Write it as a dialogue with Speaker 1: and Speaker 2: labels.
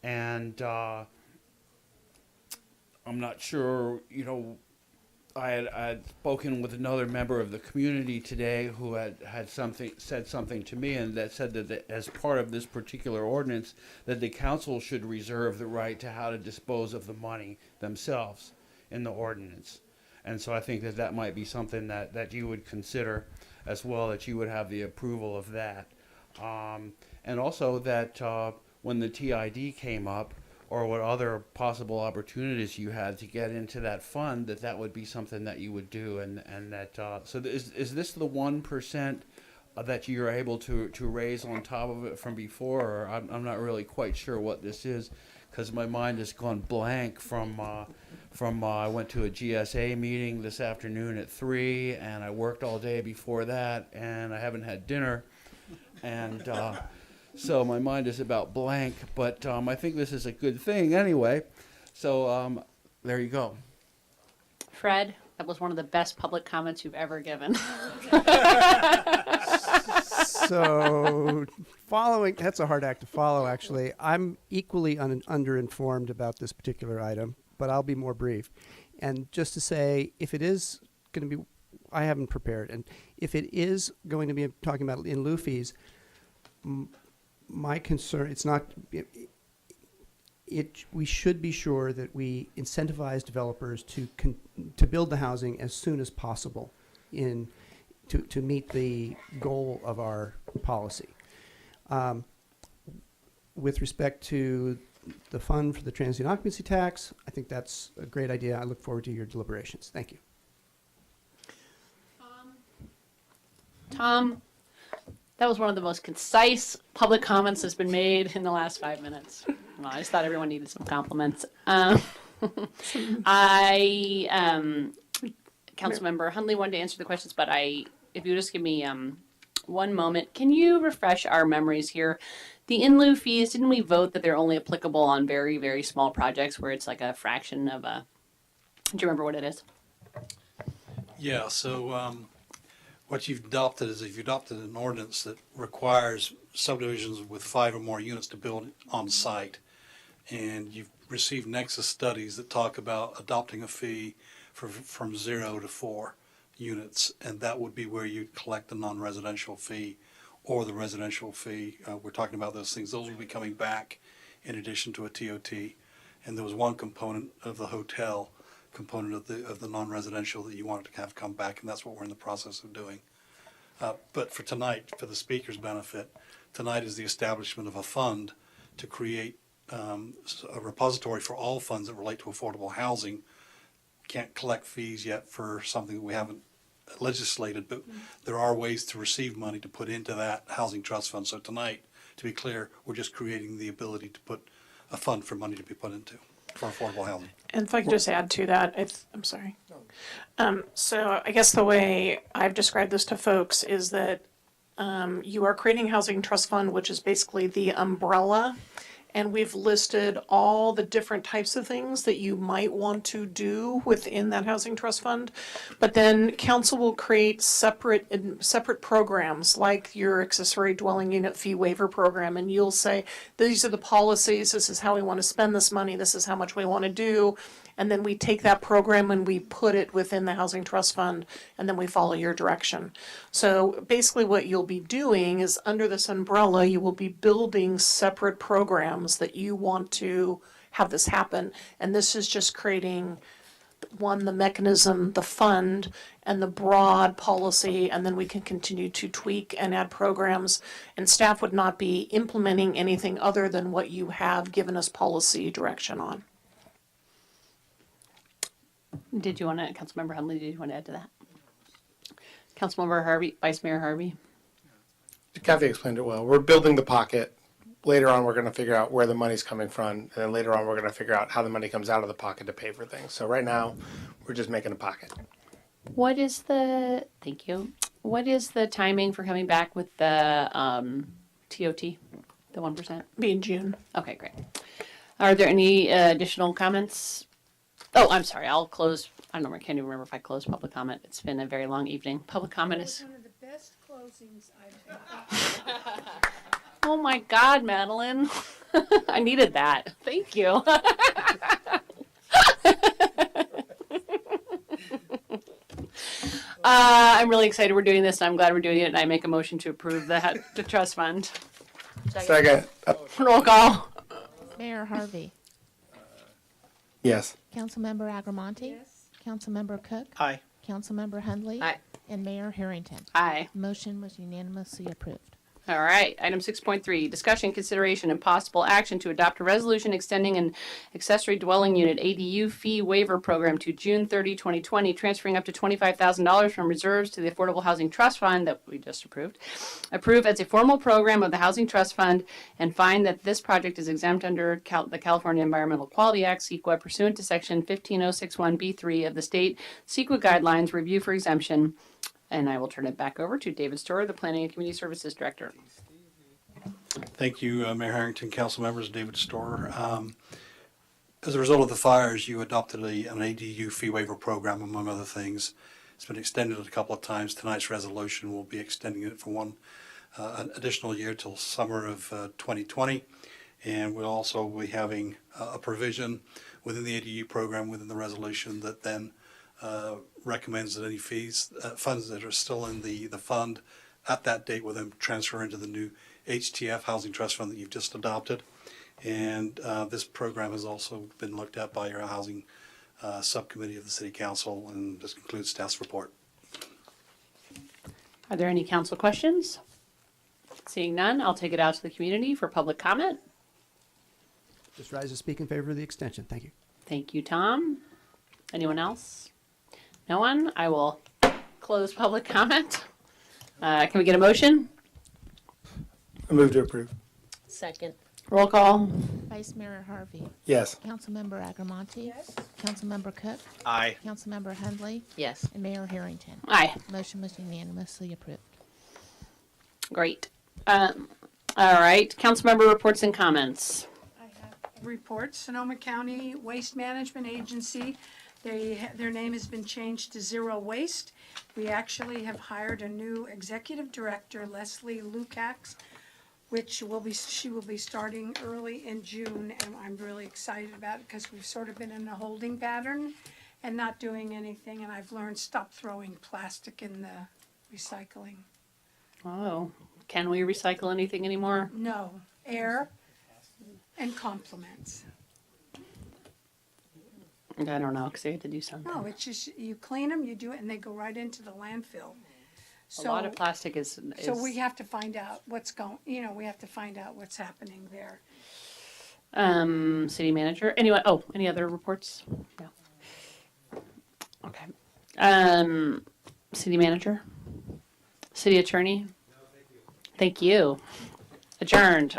Speaker 1: And I'm not sure, I had spoken with another member of the community today who had said something to me, and that said that as part of this particular ordinance, that the council should reserve the right to how to dispose of the money themselves in the ordinance. And so I think that might be something that you would consider as well, that you would have the approval of that. And also that when the TID came up, or what other possible opportunities you had to get into that fund, that would be something that you would do. And that, so is this the 1% that you're able to raise on top of it from before? Or I'm not really quite sure what this is, because my mind has gone blank from I went to a GSA meeting this afternoon at 3, and I worked all day before that, and I haven't had dinner. And so my mind is about blank, but I think this is a good thing anyway. So there you go.
Speaker 2: Fred, that was one of the best public comments you've ever given.
Speaker 3: So that's a hard act to follow, actually. I'm equally underinformed about this particular item, but I'll be more brief. And just to say, if it is going to be, I haven't prepared, and if it is going to be talking about in lieu fees, my concern, it's not, we should be sure that we incentivize developers to build the housing as soon as possible to meet the goal of our policy. With respect to the fund for the transient occupancy tax, I think that's a great idea. I look forward to your deliberations. Thank you.
Speaker 2: Tom, that was one of the most concise public comments that's been made in the last 5 minutes. Well, I just thought everyone needed some compliments. Councilmember Hundley wanted to answer the questions, but if you just give me one moment, can you refresh our memories here? The in lieu fees, didn't we vote that they're only applicable on very, very small projects where it's like a fraction of a, do you remember what it is?
Speaker 4: Yeah, so what you've adopted is you've adopted an ordinance that requires subdivisions with 5 or more units to build on site. And you've received Nexus studies that talk about adopting a fee from 0 to 4 units. And that would be where you'd collect the non-residential fee or the residential fee. We're talking about those things. Those will be coming back in addition to a TOT. And there was one component of the hotel component of the non-residential that you wanted to have come back, and that's what we're in the process of doing. But for tonight, for the speaker's benefit, tonight is the establishment of a fund to create a repository for all funds that relate to affordable housing. Can't collect fees yet for something that we haven't legislated, but there are ways to receive money to put into that housing trust fund. So tonight, to be clear, we're just creating the ability to put a fund for money to be put into for affordable housing.
Speaker 5: And if I could just add to that, I'm sorry. So I guess the way I've described this to folks is that you are creating a housing trust fund, which is basically the umbrella. And we've listed all the different types of things that you might want to do within that housing trust fund. But then council will create separate programs like your accessory dwelling unit fee waiver program. And you'll say, these are the policies, this is how we want to spend this money, this is how much we want to do. And then we take that program and we put it within the housing trust fund, and then we follow your direction. So basically what you'll be doing is under this umbrella, you will be building separate programs that you want to have this happen. And this is just creating the mechanism, the fund, and the broad policy, and then we can continue to tweak and add programs. And staff would not be implementing anything other than what you have given us policy direction on.
Speaker 2: Did you want to, Councilmember Hundley, did you want to add to that? Councilmember Harvey, Vice Mayor Harvey?
Speaker 6: Kathy explained it well. We're building the pocket. Later on, we're going to figure out where the money's coming from. And then later on, we're going to figure out how the money comes out of the pocket to pay for things. So right now, we're just making a pocket.
Speaker 2: What is the, thank you. What is the timing for coming back with the TOT, the 1%?
Speaker 5: Be in June.
Speaker 2: Okay, great. Are there any additional comments? Oh, I'm sorry. I'll close. I don't know. I can't even remember if I closed public comment. It's been a very long evening. Public comment is
Speaker 7: one of the best closings I've had.
Speaker 2: Oh my God, Madeline. I needed that. Thank you. I'm really excited we're doing this, and I'm glad we're doing it, and I make a motion to approve the trust fund.
Speaker 6: Second.
Speaker 2: Roll call.
Speaker 7: Mayor Harvey.
Speaker 6: Yes.
Speaker 7: Councilmember Agramonte. Yes. Councilmember Cook.
Speaker 6: Aye.
Speaker 7: Councilmember Hundley.
Speaker 2: Aye.
Speaker 7: And Mayor Harrington.
Speaker 2: Aye.
Speaker 7: Motion was unanimously approved.
Speaker 2: All right. Item 6.3, discussion, consideration, and possible action to adopt a resolution extending an accessory dwelling unit ADU fee waiver program to June 30, 2020, transferring up to $25,000 from reserves to the Affordable Housing Trust Fund that we just approved. Approve as a formal program of the Housing Trust Fund and find that this project is exempt under the California Environmental Quality Act, CEQA, pursuant to Section 15061B3 of the state CEQA guidelines, review for exemption. And I will turn it back over to David Storer, the Planning and Community Services Director.
Speaker 4: Thank you, Mayor Harrington, council members, David Storer. As a result of the fires, you adopted an ADU fee waiver program, among other things. It's been extended a couple of times. Tonight's resolution will be extending it for an additional year till summer of 2020. And we'll also be having a provision within the ADU program, within the resolution, that then recommends that any funds that are still in the fund at that date will then transfer into the new HTF Housing Trust Fund that you've just adopted. And this program has also been looked at by your housing subcommittee of the City Council, and this concludes staff's report.
Speaker 2: Are there any council questions? Seeing none, I'll take it out to the community for public comment.
Speaker 3: Just rise to speak in favor of the extension. Thank you.
Speaker 2: Thank you, Tom. Anyone else? No one? I will close public comment. Can we get a motion?
Speaker 6: I move to approve.
Speaker 7: Second.
Speaker 2: Roll call.
Speaker 7: Vice Mayor Harvey.
Speaker 6: Yes.
Speaker 7: Councilmember Agramonte. Yes. Councilmember Cook.
Speaker 6: Aye.
Speaker 7: Councilmember Hundley.
Speaker 8: Yes.
Speaker 7: And Mayor Harrington.
Speaker 2: Aye.
Speaker 7: Motion was unanimously approved.
Speaker 2: Great. All right. Council member reports and comments.
Speaker 9: I have reports. Sonoma County Waste Management Agency, their name has been changed to Zero Waste. We actually have hired a new executive director, Leslie Lukacs, she will be starting early in June, and I'm really excited about it because we've sort of been in a holding pattern and not doing anything, and I've learned stop throwing plastic in the recycling.
Speaker 2: Oh, can we recycle anything anymore?
Speaker 9: No, air and compliments.
Speaker 2: I don't know, because I had to do something.
Speaker 9: No, it's just, you clean them, you do it, and they go right into the landfill.
Speaker 2: A lot of plastic is
Speaker 9: So we have to find out what's we have to find out what's happening there.
Speaker 2: City manager. Anyway, any other reports? No. Okay. City manager. City attorney. Thank you. Adjourned.